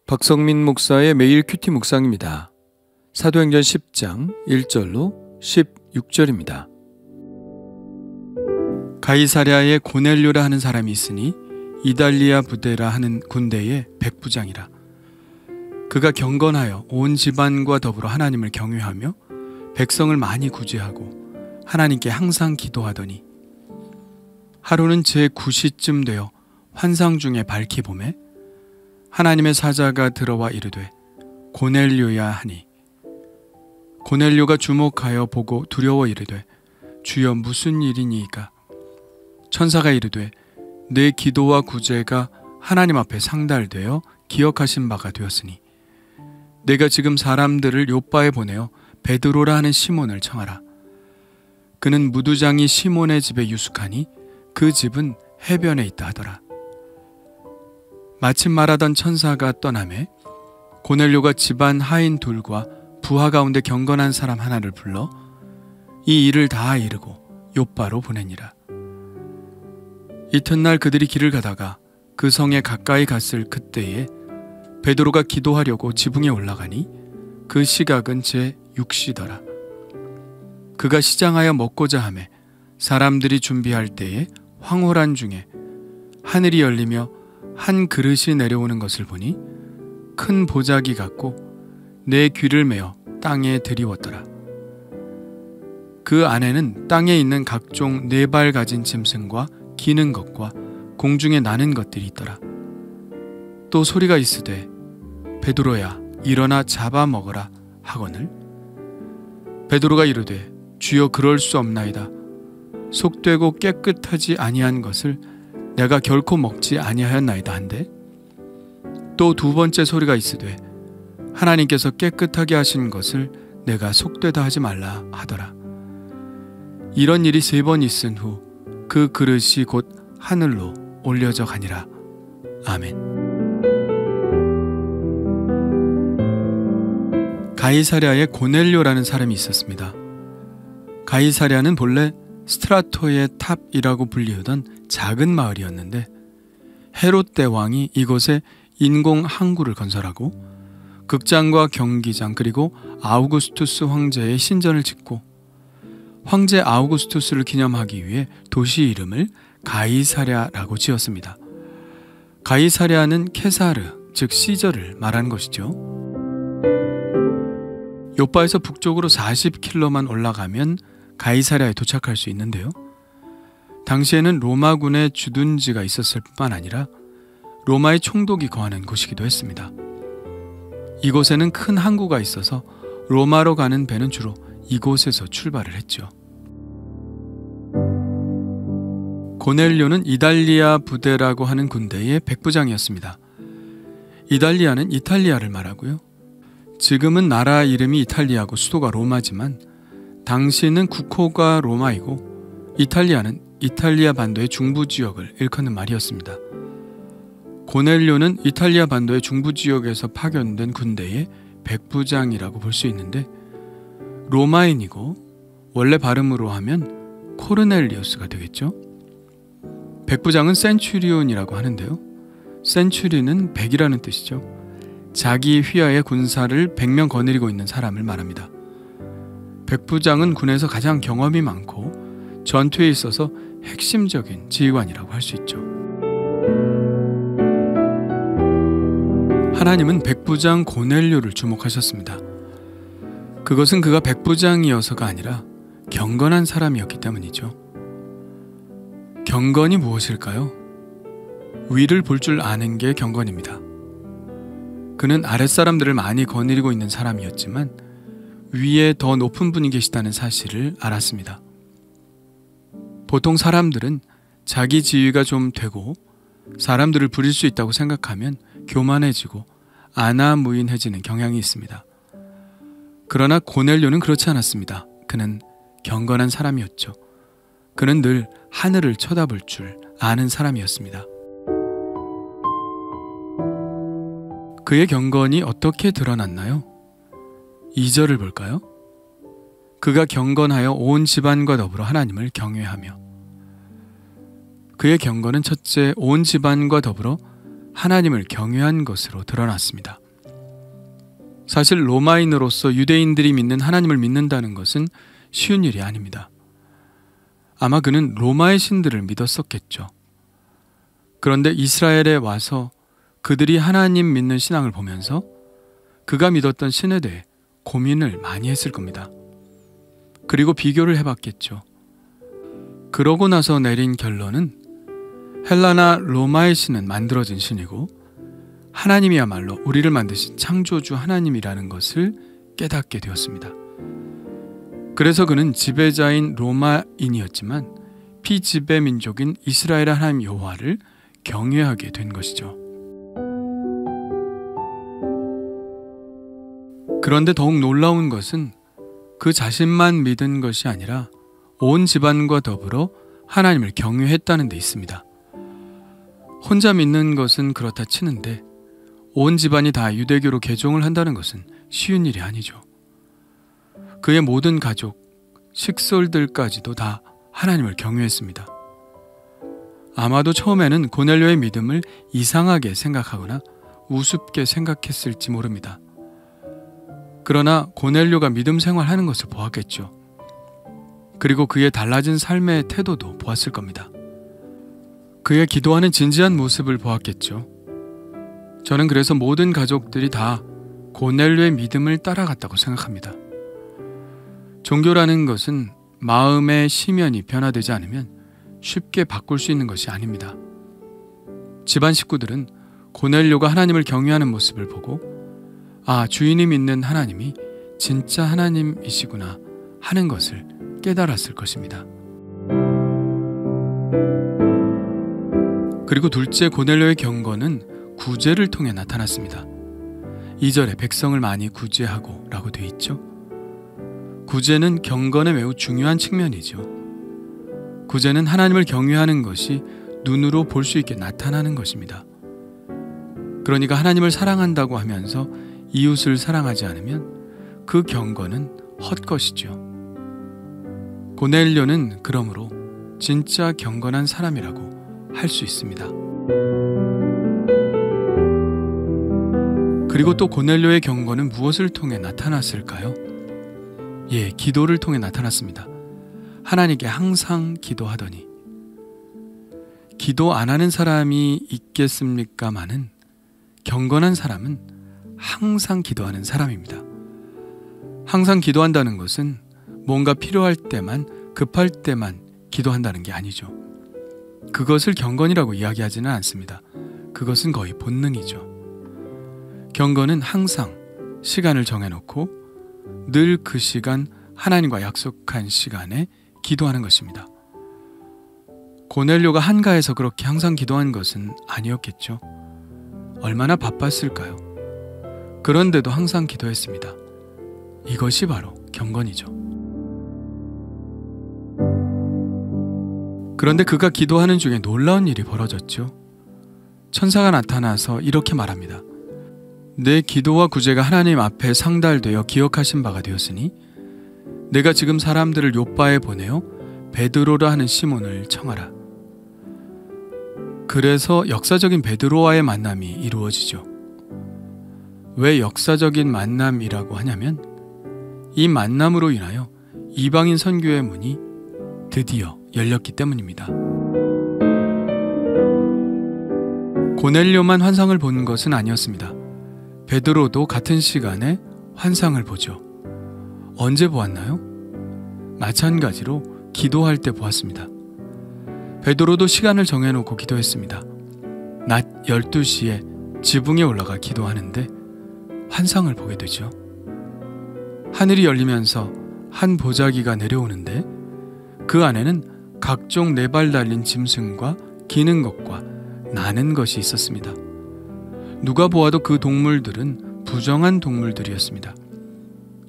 박성민 목사의 매일 큐티 묵상입니다. 사도행전 10장 1절로 16절입니다. 가이사랴에 고넬료라 하는 사람이 있으니 이달리아 부대라 하는 군대의 백부장이라. 그가 경건하여 온 집안과 더불어 하나님을 경외하며 백성을 많이 구제하고 하나님께 항상 기도하더니 하루는 제9시쯤 되어 환상 중에 밝히 보매 하나님의 사자가 들어와 이르되 고넬료야 하니 고넬료가 주목하여 보고 두려워 이르되 주여 무슨 일이니이까. 천사가 이르되 내 기도와 구제가 하나님 앞에 상달되어 기억하신 바가 되었으니 내가 지금 사람들을 요빠에 보내어 베드로라 하는 시몬을 청하라. 그는 무두장이 시몬의 집에 유숙하니 그 집은 해변에 있다 하더라. 마침 말하던 천사가 떠나매 고넬료가 집안 하인 둘과 부하 가운데 경건한 사람 하나를 불러 이 일을 다 이르고 요빠로 보내니라. 이튿날 그들이 길을 가다가 그 성에 가까이 갔을 그때에 베드로가 기도하려고 지붕에 올라가니 그 시각은 제6시더라. 그가 시장하여 먹고자 하매 사람들이 준비할 때에 황홀한 중에 하늘이 열리며 한 그릇이 내려오는 것을 보니 큰 보자기 같고 내 귀를 메어 땅에 들이웠더라. 그 안에는 땅에 있는 각종 4발 가진 짐승과 기는 것과 공중에 나는 것들이 있더라. 또 소리가 있으되 베드로야 일어나 잡아먹어라 하거늘 베드로가 이르되 주여 그럴 수 없나이다. 속되고 깨끗하지 아니한 것을 내가 결코 먹지 아니하였나이다 한데 또 2번째 소리가 있으되 하나님께서 깨끗하게 하신 것을 내가 속되다 하지 말라 하더라. 이런 일이 3번 있은 후 그 그릇이 곧 하늘로 올려져 가니라. 아멘. 가이사랴에 고넬료라는 사람이 있었습니다. 가이사랴는 본래 스트라토의 탑이라고 불리우던 작은 마을이었는데 헤롯 대왕이 이곳에 인공 항구를 건설하고 극장과 경기장 그리고 아우구스투스 황제의 신전을 짓고 황제 아우구스투스를 기념하기 위해 도시 이름을 가이사랴라고 지었습니다. 가이사랴는 케사르 즉 시저를 말하는 것이죠. 요빠에서 북쪽으로 40km만 올라가면 가이사랴에 도착할 수 있는데요. 당시에는 로마군의 주둔지가 있었을 뿐만 아니라 로마의 총독이 거하는 곳이기도 했습니다. 이곳에는 큰 항구가 있어서 로마로 가는 배는 주로 이곳에서 출발을 했죠. 고넬료는 이달리아 부대라고 하는 군대의 백부장이었습니다. 이달리아는 이탈리아를 말하고요. 지금은 나라 이름이 이탈리아고 수도가 로마지만 당시에는 국호가 로마이고 이탈리아는 이탈리아 반도의 중부 지역을 일컫는 말이었습니다. 고넬료는 이탈리아 반도의 중부 지역에서 파견된 군대의 백부장이라고 볼 수 있는데 로마인이고 원래 발음으로 하면 코르넬리우스가 되겠죠. 백부장은 센츄리온이라고 하는데요. 센츄리는 100이라는 뜻이죠. 자기 휘하의 군사를 100명 거느리고 있는 사람을 말합니다. 백부장은 군에서 가장 경험이 많고 전투에 있어서 핵심적인 지휘관이라고 할 수 있죠. 하나님은 백부장 고넬료를 주목하셨습니다. 그것은 그가 백부장이어서가 아니라 경건한 사람이었기 때문이죠. 경건이 무엇일까요? 위를 볼 줄 아는 게 경건입니다. 그는 아랫사람들을 많이 거느리고 있는 사람이었지만 위에 더 높은 분이 계시다는 사실을 알았습니다. 보통 사람들은 자기 지위가 좀 되고 사람들을 부릴 수 있다고 생각하면 교만해지고 아나무인해지는 경향이 있습니다. 그러나 고넬료는 그렇지 않았습니다. 그는 경건한 사람이었죠. 그는 늘 하늘을 쳐다볼 줄 아는 사람이었습니다. 그의 경건이 어떻게 드러났나요? 2절을 볼까요? 그가 경건하여 온 집안과 더불어 하나님을 경외하며. 그의 경건은 첫째 온 집안과 더불어 하나님을 경외한 것으로 드러났습니다. 사실 로마인으로서 유대인들이 믿는 하나님을 믿는다는 것은 쉬운 일이 아닙니다. 아마 그는 로마의 신들을 믿었었겠죠. 그런데 이스라엘에 와서 그들이 하나님 믿는 신앙을 보면서 그가 믿었던 신에 대해 고민을 많이 했을 겁니다. 그리고 비교를 해봤겠죠. 그러고 나서 내린 결론은 헬라나 로마의 신은 만들어진 신이고 하나님이야말로 우리를 만드신 창조주 하나님이라는 것을 깨닫게 되었습니다. 그래서 그는 지배자인 로마인이었지만 피지배 민족인 이스라엘의 하나님 여호와를 경외하게 된 것이죠. 그런데 더욱 놀라운 것은 그 자신만 믿은 것이 아니라 온 집안과 더불어 하나님을 경외했다는 데 있습니다. 혼자 믿는 것은 그렇다 치는데 온 집안이 다 유대교로 개종을 한다는 것은 쉬운 일이 아니죠. 그의 모든 가족, 식솔들까지도 다 하나님을 경외했습니다. 아마도 처음에는 고넬료의 믿음을 이상하게 생각하거나 우습게 생각했을지 모릅니다. 그러나 고넬료가 믿음 생활하는 것을 보았겠죠. 그리고 그의 달라진 삶의 태도도 보았을 겁니다. 그의 기도하는 진지한 모습을 보았겠죠. 저는 그래서 모든 가족들이 다 고넬료의 믿음을 따라갔다고 생각합니다. 종교라는 것은 마음의 심연이 변화되지 않으면 쉽게 바꿀 수 있는 것이 아닙니다. 집안 식구들은 고넬료가 하나님을 경외하는 모습을 보고 아, 주인이 믿는 하나님이 진짜 하나님이시구나 하는 것을 깨달았을 것입니다. 그리고 둘째, 고넬료의 경건은 구제를 통해 나타났습니다. 2절에 백성을 많이 구제하고 라고 되어 있죠. 구제는 경건의 매우 중요한 측면이죠. 구제는 하나님을 경외하는 것이 눈으로 볼 수 있게 나타나는 것입니다. 그러니까 하나님을 사랑한다고 하면서 이웃을 사랑하지 않으면 그 경건은 헛것이죠. 고넬료는 그러므로 진짜 경건한 사람이라고 할 수 있습니다. 그리고 또 고넬료의 경건은 무엇을 통해 나타났을까요? 예, 기도를 통해 나타났습니다. 하나님께 항상 기도하더니. 기도 안 하는 사람이 있겠습니까마는 경건한 사람은 항상 기도하는 사람입니다. 항상 기도한다는 것은 뭔가 필요할 때만, 급할 때만 기도한다는 게 아니죠. 그것을 경건이라고 이야기하지는 않습니다. 그것은 거의 본능이죠. 경건은 항상 시간을 정해놓고 늘 그 시간, 하나님과 약속한 시간에 기도하는 것입니다. 고넬료가 한가해서 그렇게 항상 기도한 것은 아니었겠죠. 얼마나 바빴을까요? 그런데도 항상 기도했습니다. 이것이 바로 경건이죠. 그런데 그가 기도하는 중에 놀라운 일이 벌어졌죠. 천사가 나타나서 이렇게 말합니다. 내 기도와 구제가 하나님 앞에 상달되어 기억하신 바가 되었으니 내가 지금 사람들을 요빠에 보내어 베드로라 하는 시몬을 청하라. 그래서 역사적인 베드로와의 만남이 이루어지죠. 왜 역사적인 만남이라고 하냐면 이 만남으로 인하여 이방인 선교의 문이 드디어 열렸기 때문입니다. 고넬료만 환상을 본 것은 아니었습니다. 베드로도 같은 시간에 환상을 보죠. 언제 보았나요? 마찬가지로 기도할 때 보았습니다. 베드로도 시간을 정해놓고 기도했습니다. 낮 12시에 지붕에 올라가 기도하는데 환상을 보게 되죠. 하늘이 열리면서 한 보자기가 내려오는데 그 안에는 각종 4발 달린 짐승과 기는 것과 나는 것이 있었습니다. 누가 보아도 그 동물들은 부정한 동물들이었습니다.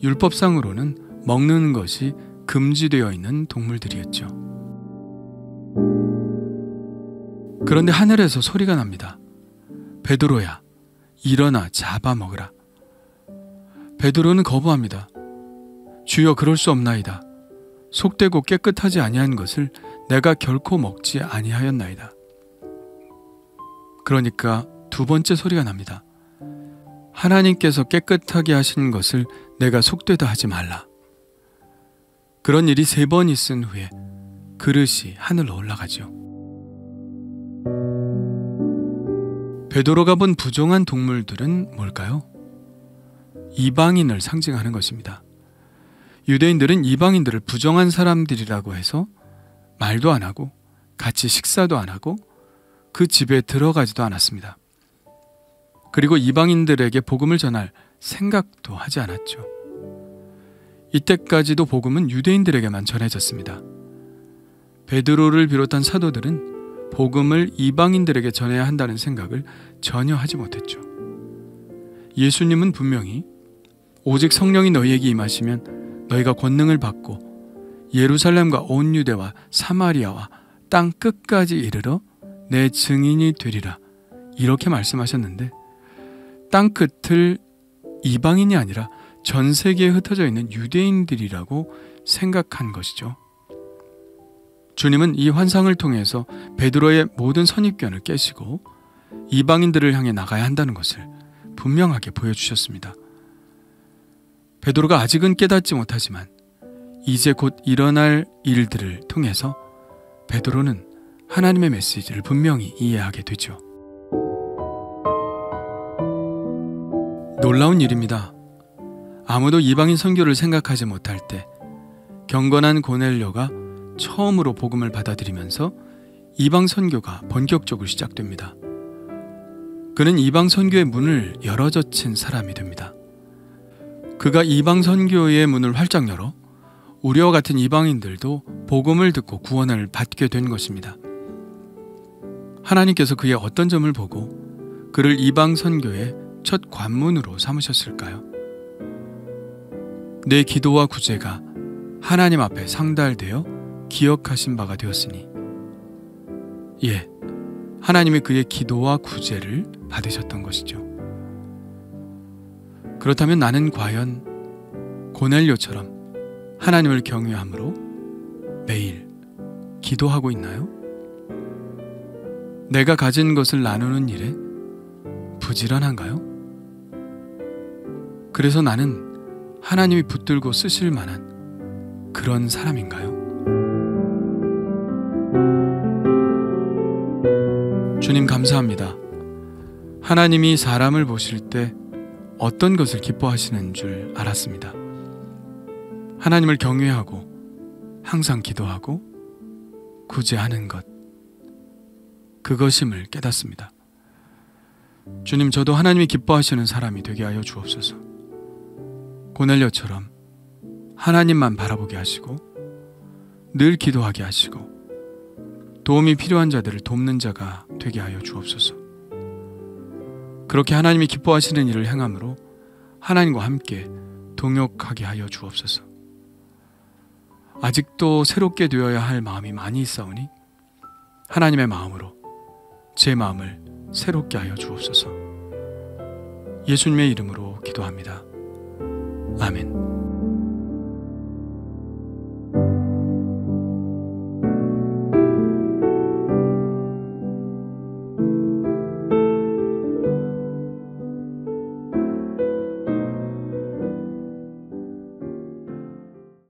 율법상으로는 먹는 것이 금지되어 있는 동물들이었죠. 그런데 하늘에서 소리가 납니다. 베드로야, 일어나 잡아먹으라. 베드로는 거부합니다. 주여, 그럴 수 없나이다. 속되고 깨끗하지 아니한 것을 내가 결코 먹지 아니하였나이다. 그러니까 두 번째 소리가 납니다. 하나님께서 깨끗하게 하신 것을 내가 속되다 하지 말라. 그런 일이 3번 있은 후에 그릇이 하늘로 올라가죠. 베드로가 본 부정한 동물들은 뭘까요? 이방인을 상징하는 것입니다. 유대인들은 이방인들을 부정한 사람들이라고 해서 말도 안 하고 같이 식사도 안 하고 그 집에 들어가지도 않았습니다. 그리고 이방인들에게 복음을 전할 생각도 하지 않았죠. 이때까지도 복음은 유대인들에게만 전해졌습니다. 베드로를 비롯한 사도들은 복음을 이방인들에게 전해야 한다는 생각을 전혀 하지 못했죠. 예수님은 분명히 오직 성령이 너희에게 임하시면 너희가 권능을 받고 예루살렘과 온 유대와 사마리아와 땅 끝까지 이르러 내 증인이 되리라 이렇게 말씀하셨는데 땅 끝을 이방인이 아니라 전 세계에 흩어져 있는 유대인들이라고 생각한 것이죠. 주님은 이 환상을 통해서 베드로의 모든 선입견을 깨시고 이방인들을 향해 나가야 한다는 것을 분명하게 보여주셨습니다. 베드로가 아직은 깨닫지 못하지만 이제 곧 일어날 일들을 통해서 베드로는 하나님의 메시지를 분명히 이해하게 되죠. 놀라운 일입니다. 아무도 이방인 선교를 생각하지 못할 때 경건한 고넬료가 처음으로 복음을 받아들이면서 이방 선교가 본격적으로 시작됩니다. 그는 이방 선교의 문을 열어젖힌 사람이 됩니다. 그가 이방 선교의 문을 활짝 열어 우리와 같은 이방인들도 복음을 듣고 구원을 받게 된 것입니다. 하나님께서 그의 어떤 점을 보고 그를 이방 선교의 첫 관문으로 삼으셨을까요? 내 기도와 구제가 하나님 앞에 상달되어 기억하신 바가 되었으니, 하나님이 그의 기도와 구제를 받으셨던 것이죠. 그렇다면 나는 과연 고넬료처럼 하나님을 경외함으로 매일 기도하고 있나요? 내가 가진 것을 나누는 일에 부지런한가요? 그래서 나는 하나님이 붙들고 쓰실 만한 그런 사람인가요? 주님 감사합니다. 하나님이 사람을 보실 때 어떤 것을 기뻐하시는 줄 알았습니다. 하나님을 경외하고 항상 기도하고 구제하는 것, 그것임을 깨닫습니다. 주님, 저도 하나님이 기뻐하시는 사람이 되게 하여 주옵소서. 고넬료처럼 하나님만 바라보게 하시고 늘 기도하게 하시고 도움이 필요한 자들을 돕는 자가 되게 하여 주옵소서. 그렇게 하나님이 기뻐하시는 일을 행함으로 하나님과 함께 동역하게 하여 주옵소서. 아직도 새롭게 되어야 할 마음이 많이 있사오니 하나님의 마음으로 제 마음을 새롭게 하여 주옵소서. 예수님의 이름으로 기도합니다. 아멘.